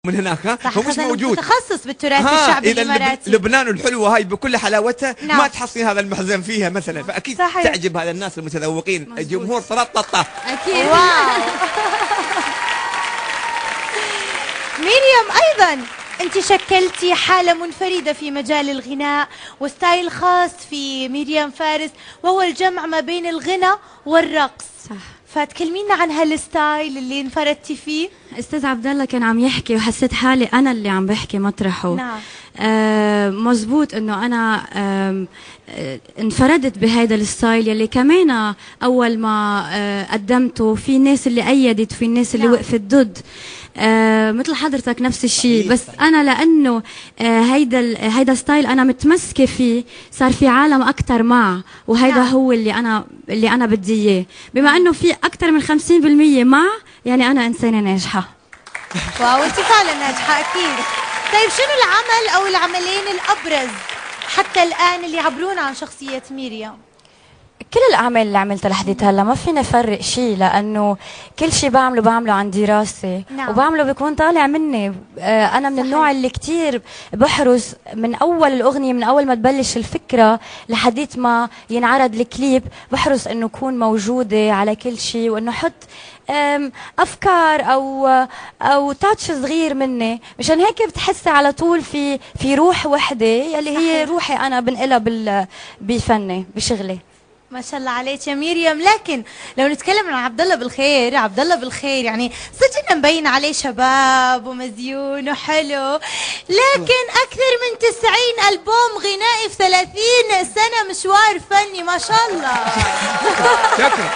من هناك هو مش موجود. متخصص بالتراث الشعبي الاماراتي. لبنان الحلوه هاي بكل حلاوتها نعم. ما تحصلين هذا المحزن فيها مثلا، فاكيد صحيح. تعجب هذا الناس المتذوقين. الجمهور طلططه اكيد. واو. مريم ايضا انت شكلتي حاله منفرده في مجال الغناء وستايل خاص في مريم فارس، وهو الجمع ما بين الغنى والرقص. صح. فتكلمينا عن هالستايل اللي انفردتي فيه. استاذ عبد الله كان عم يحكي وحسيت حالي انا اللي عم بحكي مطرحه. نعم. مزبوط انه انا انفردت بهذا الستايل يلي كمان اول ما قدمته في ناس اللي ايدت وفي الناس اللي وقفت ضد. مثل حضرتك نفس الشيء، بس انا لانه هيدا ستايل انا متمسكه فيه، صار في عالم اكثر معه، وهيدا هو اللي انا بدي اياه. بما انه في اكثر من 50% مع، يعني انا انسانه ناجحه. واو، انت فعلا ناجحه اكيد. طيب شنو العمل او العملين الابرز حتى الان اللي يعبرون عن شخصيه مريم؟ كل الأعمال اللي عملتها لحديت هلا ما فينا نفرق شيء، لأنه كل شيء بعمله عن دراسة. نعم. وبعمله بيكون طالع مني. أنا من النوع اللي كتير بحرص من أول الأغنية، من أول ما تبلش الفكرة لحديت ما ينعرض الكليب، بحرص إنه أكون موجودة على كل شيء، وإنه حط افكار او تاتش صغير مني. مشان هيك بتحسي على طول في روح وحده يلي هي روحي انا بنقلها بفني بشغلي. ما شاء الله عليك يا مريم. لكن لو نتكلم عن عبد الله بالخير، عبد الله بالخير يعني صدقنا مبين عليه شباب ومزيون وحلو، لكن اكثر من 90 البوم غنائي في 30 سنه مشوار فني. ما شاء الله. شكرا.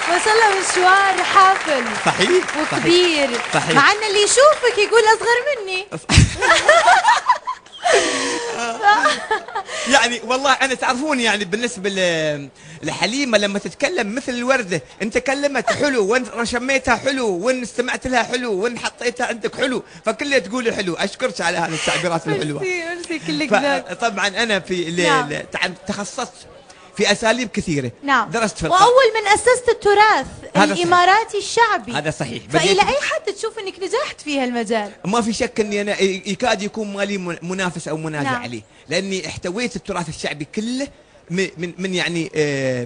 ما شاء الله مشوار حافل. صحيح. وكبير. صحيح. مع ان اللي يشوفك يقول اصغر مني. يعني والله انا تعرفون يعني بالنسبه لحليمه لما تتكلم مثل الورده، انت كلمت حلو، وين رشميتها حلو، وين استمعت لها حلو، وين حطيتها عندك حلو، فكلها تقولي حلو. اشكرك على هذه التعبيرات الحلوه. ميرسي كلك. طبعا انا في تخصصت في اساليب كثيره. نعم. درست في واول من اسست التراث الاماراتي الشعبي. هذا صحيح. فالى اي حد تشوف انك نجحت في هالمجال؟ ما في شك اني انا يكاد يكون مالي منافس او منازع. نعم. عليه، لاني احتويت التراث الشعبي كله من يعني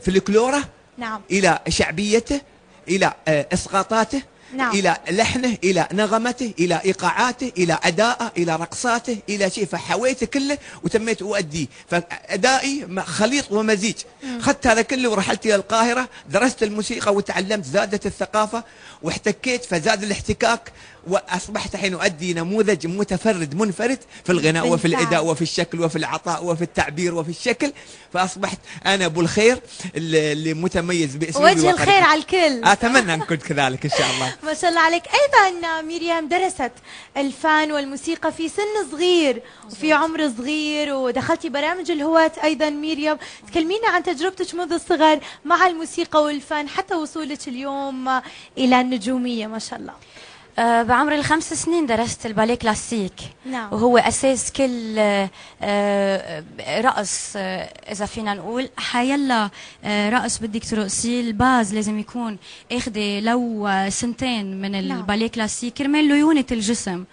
فلكلوره. نعم. الى شعبيته، الى اسقاطاته. نعم. إلى لحنه، إلى نغمته، إلى إيقاعاته، إلى أدائه، إلى رقصاته، إلى شيء، فحويته كله وتميت أؤديه. فأدائي خليط ومزيج. أخذت هذا كله ورحلت إلى القاهرة، درست الموسيقى وتعلمت، زادت الثقافة واحتكيت، فزاد الاحتكاك، وأصبحت الحين أؤدي نموذج متفرد منفرد في الغناء وفي الأداء وفي الشكل وفي العطاء وفي التعبير وفي الشكل. فأصبحت أنا أبو الخير اللي متميز باسمي. وجه الخير على الكل. أتمنى أن كنت كذلك إن شاء الله. ما شاء الله عليك. أيضا مريم درست الفن والموسيقى في سن صغير وفي عمر صغير، ودخلتي برامج الهواة أيضا. مريم تكلمينا عن تجربتك منذ الصغر مع الموسيقى والفن حتى وصولك اليوم إلى النجومية ما شاء الله. بعمر ال5 سنين درست الباليه كلاسيك. نعم. وهو اساس كل رقص، اذا فينا نقول حيلا رقص بدك ترقصيه الباز لازم يكون اخذه لو سنتين من الباليه كلاسيك كرمال ليونه الجسم.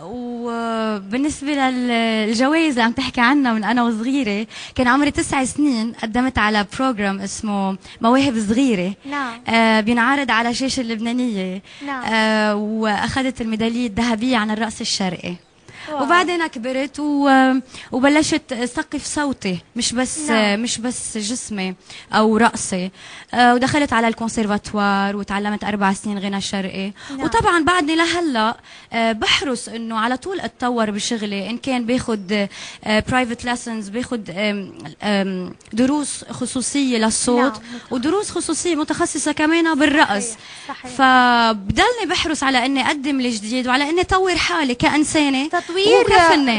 وبالنسبة للجوائز اللي عم تحكي عنها، من أنا وصغيرة كان عمري 9 سنين قدمت على بروجرام اسمه مواهب صغيرة. نعم. بينعرض على الشاشة اللبنانية. نعم. وأخذت الميدالية الذهبية عن الرقص الشرقي. وبعدين كبرت وبلشت ثقف صوتي، مش بس جسمي او رقصي. ودخلت على الكونسيرفاتوار وتعلمت 4 سنين غنى شرقي. وطبعا بعدني لهلا بحرص انه على طول اتطور بشغلي، ان كان باخذ برايفت ليسنز، باخذ دروس خصوصيه للصوت. ودروس خصوصيه متخصصه كمان بالرقص. صحيح. فبضلني بحرص على اني اقدم الجديد وعلى اني اطور حالي كانسانه،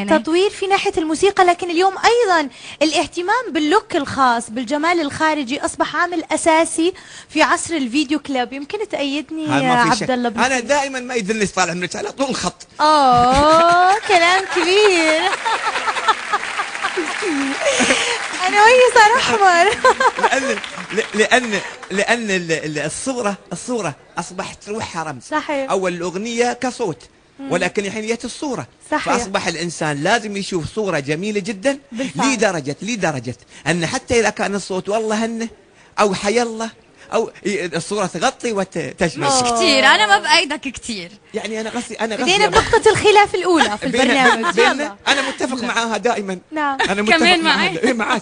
تطوير في ناحية الموسيقى. لكن اليوم أيضا الاهتمام باللوك الخاص بالجمال الخارجي أصبح عامل أساسي في عصر الفيديو كليب. يمكن تأيدني يا عبد الله؟ أنا دائما ما يدلني طالع منك على طول الخط. كلام كبير. انا وهي صار احمر. لان الصوره اصبحت روحها رمز. صحيح. اول الاغنيه كصوت، ولكن الحين جت الصوره. صحيح. فاصبح الانسان لازم يشوف صوره جميله جدا لدرجه ان حتى اذا كان الصوت والله هنه او حي الله او الصوره تغطي وتشمل. مش كثير، انا ما بايدك كثير. يعني انا قصدي بدينا بنقطة الخلاف الأولى في البرنامج. أنا متفق معاها دائما. نعم. أنا متفق كمان معي. معك.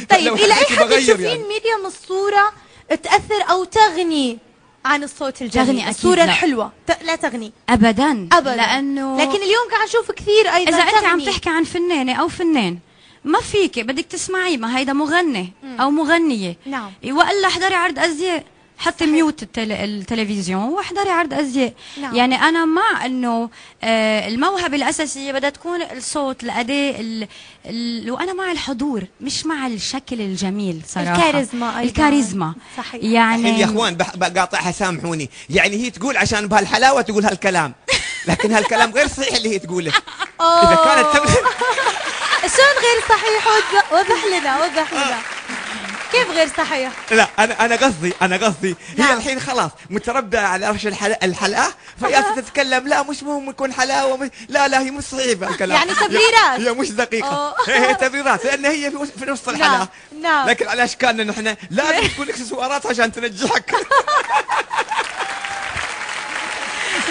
طيب إلى أي حد تشوفين ميريام الصورة تأثر أو تغني عن الصوت الجميل؟ تغني الصورة الحلوة لا تغني أبدا. لأنه لكن اليوم قاعد نشوف كثير أيضا إذا أنت عم تحكي عن فنانة أو فنان ما فيك بدك تسمعيه، ما هيدا مغني أو مغنية. نعم. وإلا احضري عرض أزياء، حطي ميوت التلفزيون واحضري عرض أزياء. نعم. يعني أنا مع إنه الموهبة الأساسية بدها تكون الصوت، الأداء، وأنا مع الحضور مش مع الشكل الجميل صراحة. الكاريزما صحيح. يعني يا اخوان بقاطعها سامحوني، يعني هي تقول عشان بهالحلاوة تقول هالكلام، لكن هالكلام غير صحيح اللي هي تقوله. إذا كانت شلون غير صحيح؟ وضح لنا كيف غير صحيح؟ لا انا قصدي هي الحين خلاص متربعه على عرش الحلقه، فهي تتكلم لا مش مهم يكون حلاوه، لا هي مش صحيحه الكلام، يعني تبريرات. هي مش دقيقه. هي تبريرات لان هي في نص الحلقه. نعم. لكن على اشكالنا نحن لازم تكون اكسسوارات عشان تنجحك.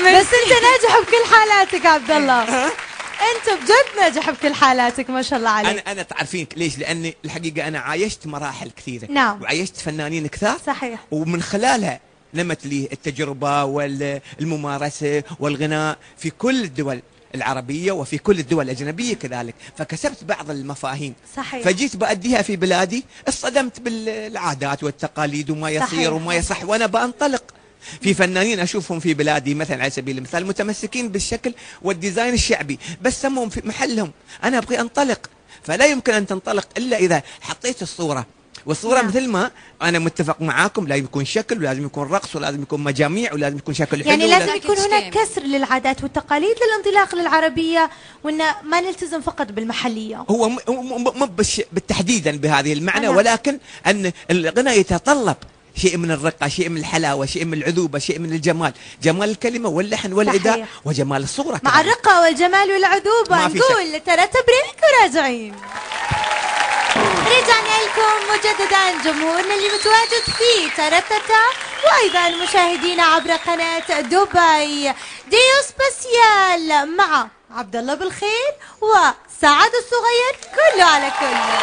بس انت ناجح بكل حالاتك عبد الله. انت بجد ناجح بكل حالاتك ما شاء الله عليك. انا تعرفين ليش؟ لاني الحقيقه انا عايشت مراحل كثيره. نعم. وعايشت فنانين كثار. صحيح. ومن خلالها نمت لي التجربه والممارسه والغناء في كل الدول العربيه وفي كل الدول الاجنبيه كذلك، فكسبت بعض المفاهيم. صحيح. فجيت بأديها في بلادي، اصطدمت بالعادات والتقاليد وما يصير صحيح. وما يصح، وانا بانطلق. في فنانين اشوفهم في بلادي مثلا على سبيل المثال متمسكين بالشكل والديزاين الشعبي، بس سموهم في محلهم، انا ابغي انطلق، فلا يمكن ان تنطلق الا اذا حطيت الصوره، والصوره مثل ما انا متفق معاكم لازم يكون شكل، ولازم يكون رقص، ولازم يكون مجاميع، ولازم يكون شكل حلو. يعني لازم يكون هناك كسر للعادات والتقاليد للانطلاق للعربيه، وان ما نلتزم فقط بالمحليه. هو مو بالتحديدا بهذه المعنى، ولكن ان الغناء يتطلب شيء من الرقة، شيء من الحلاوة، شيء من العذوبة، شيء من الجمال، جمال الكلمة واللحن والأداء وجمال الصورة مع الرقة والجمال والعذوبة. نقول ترى تبريك وراجعين. رجعنا لكم مجددا جمهورنا اللي متواجد في ترتتا، وأيضا مشاهدينا عبر قناة دبي. ديو سبيسيال مع عبد الله بالخير وسعد الصغير، كله على كله.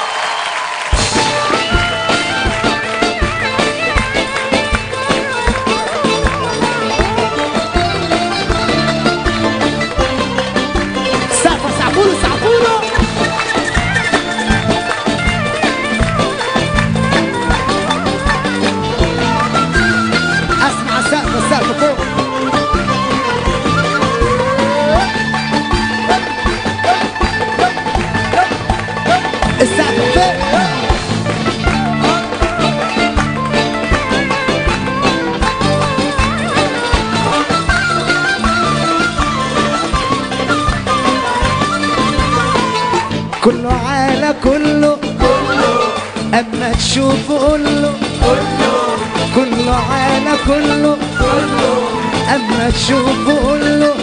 كله على كله اما تشوف قوله كله على كله اما تشوف قوله